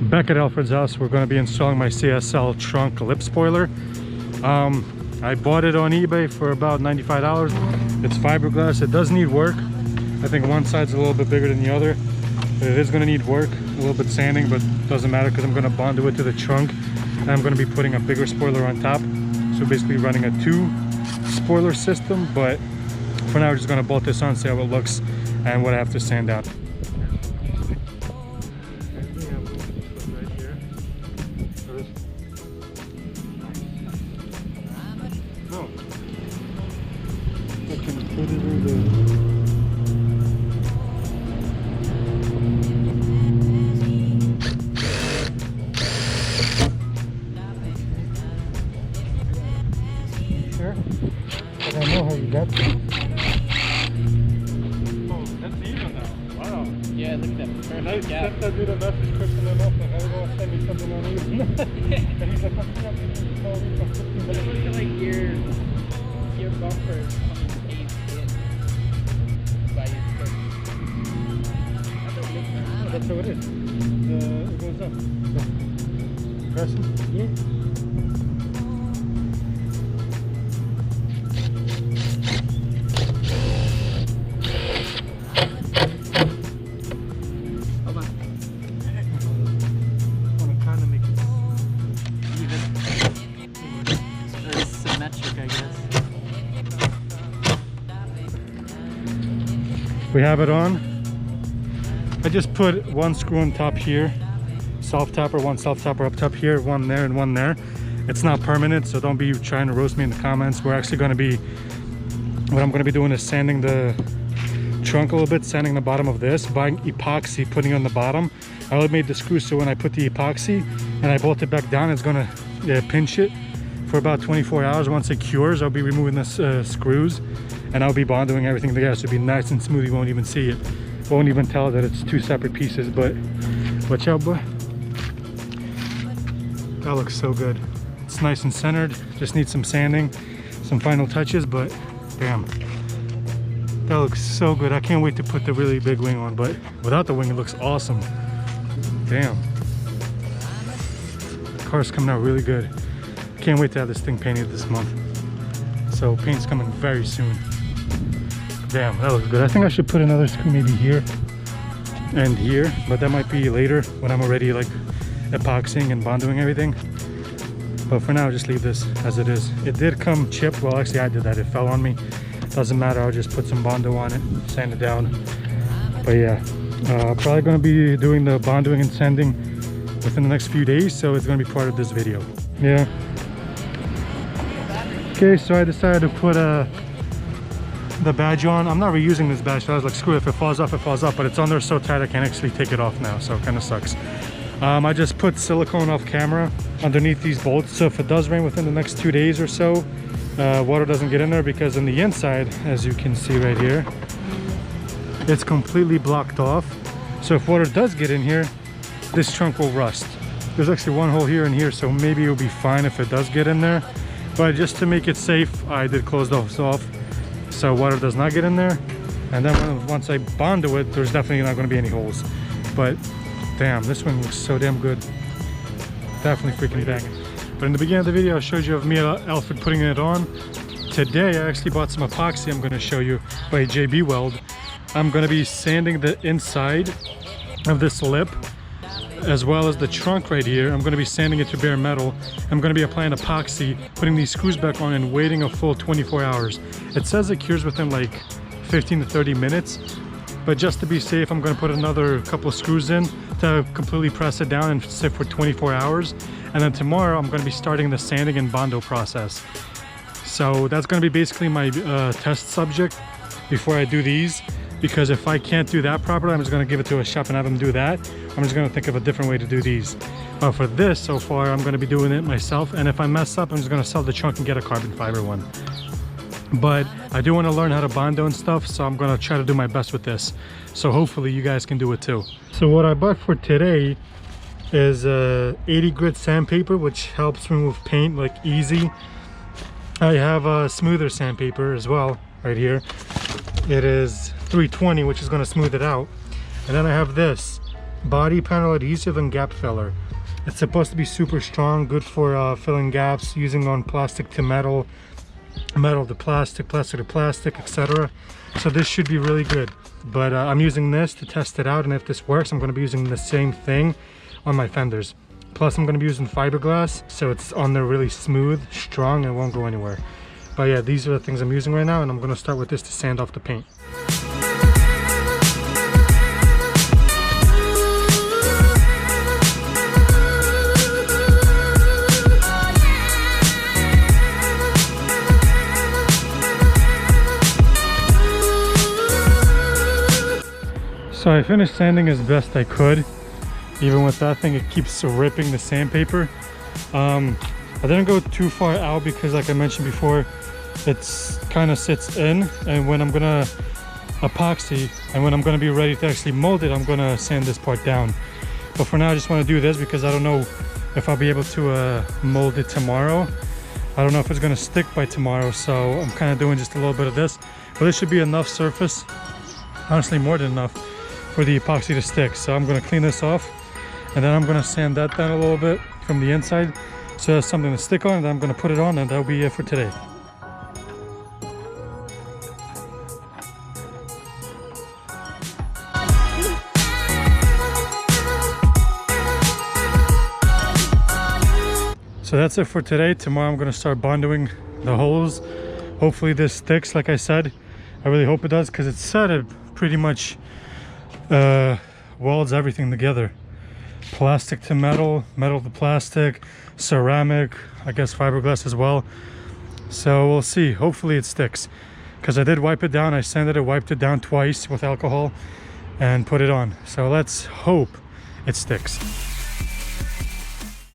Back at Alfred's house, we're going to be installing my CSL trunk lip spoiler. I bought it on eBay for about $95. It's fiberglass. It does need work. I think one side's a little bit bigger than the other. But it is going to need work, a little bit sanding, but doesn't matter because I'm going to bondo it to the trunk. And I'm going to be putting a bigger spoiler on top. So basically running a 2 spoiler system, but for now we're just going to bolt this on, see how it looks and what I have to sand out. I don't know how you got that. Oh, that's even now. Wow. Yeah, look at that perfect gap. Sent that dude a message, Christian enough, like, I don't want to send me something on even. And he's like, I'm going to call me for 15 minutes. Look at like your bumper is coming deep in by your foot. Oh, that's how it is. It goes up. Pressing? Yeah. We have it on. I just put one screw on top here, self tapper, one self tapper up top here, one there and one there. It's not permanent, so don't be trying to roast me in the comments. We're actually going to be, what I'm going to be doing is sanding the trunk a little bit, sanding the bottom of this, buying epoxy, putting it on the bottom. I only made the screw so when I put the epoxy and I bolt it back down, it's going to pinch it for about 24 hours. Once it cures, I'll be removing the screws and I'll be bonding everything together so it'll be nice and smooth. You won't even see it. Won't even tell that it's 2 separate pieces, but watch out, boy. That looks so good. It's nice and centered. Just needs some sanding, some final touches, but damn. That looks so good. I can't wait to put the really big wing on, but without the wing, it looks awesome. Damn. The car's coming out really good. Can't wait to have this thing painted this month. So paint's coming very soon. Damn, that looks good. I think I should put another screw maybe here and here, but that might be later when I'm already like epoxying and bondoing everything. But for now, just leave this as it is. It did come chipped. Well, actually I did that. It fell on me. Doesn't matter. I'll just put some bondo on it, sand it down. But yeah, probably going to be doing the bondoing and sanding within the next few days. So it's going to be part of this video. Yeah. Okay, so I decided to put the badge on. I'm not reusing this badge, so I was like, screw it, if it falls off, it falls off, but it's on there so tight I can't actually take it off now, so it kind of sucks. I just put silicone off camera underneath these bolts, so if it does rain within the next 2 days or so, water doesn't get in there, because in the inside, as you can see right here, it's completely blocked off. So if water does get in here, this trunk will rust. There's actually one hole here and here, so maybe it'll be fine if it does get in there. But just to make it safe, I did close those off so water does not get in there. And then once I bondo it, there's definitely not going to be any holes. But damn, this one looks so damn good. Definitely freaking banging. But in the beginning of the video, I showed you of me and Alfred putting it on. Today, I actually bought some epoxy I'm going to show you by JB Weld. I'm going to be sanding the inside of this lip, as well as the trunk right here. I'm going to be sanding it to bare metal. I'm going to be applying epoxy, putting these screws back on and waiting a full 24 hours. It says it cures within like 15 to 30 minutes, but just to be safe, I'm going to put another couple of screws in to completely press it down and sit for 24 hours. And then tomorrow I'm going to be starting the sanding and bondo process. So that's going to be basically my test subject before I do these. Because if I can't do that properly, I'm just going to give it to a shop and have them do that. I'm just going to think of a different way to do these. But for this, so far, I'm going to be doing it myself. And if I mess up, I'm just going to sell the trunk and get a carbon fiber one. But I do want to learn how to bondo and stuff, so I'm going to try to do my best with this. So hopefully you guys can do it too. So what I bought for today is 80 grit sandpaper, which helps remove paint like easy. I have a smoother sandpaper as well right here. It is 320, which is going to smooth it out. And then I have this body panel adhesive and gap filler. It's supposed to be super strong, good for filling gaps, using on plastic to metal, metal to plastic, plastic to plastic, etc. So this should be really good. But I'm using this to test it out, and if this works, I'm going to be using the same thing on my fenders. Plus I'm going to be using fiberglass, so it's on there really smooth, strong, and it won't go anywhere. But yeah, these are the things I'm using right now, and I'm going to start with this to sand off the paint. So I finished sanding as best I could. Even with that thing, it keeps ripping the sandpaper. I didn't go too far out because, like I mentioned before, it's kind of sits in, and when I'm gonna epoxy and when I'm gonna be ready to actually mold it, I'm gonna sand this part down. But for now, I just want to do this because I don't know if I'll be able to mold it tomorrow. I don't know if it's gonna stick by tomorrow, so I'm kind of doing just a little bit of this. But this should be enough surface, honestly more than enough, for the epoxy to stick. So I'm going to clean this off, and then I'm going to sand that down a little bit from the inside so there's something to stick on, and then I'm going to put it on, and that'll be it for today. So that's it for today. Tomorrow I'm going to start bondoing the holes. Hopefully this sticks, like I said. I really hope it does, because it said it pretty much welds everything together. Plastic to metal, metal to plastic, ceramic, I guess fiberglass as well. So we'll see. Hopefully it sticks, because I did wipe it down. I sanded it, wiped it down twice with alcohol, and put it on. So let's hope it sticks.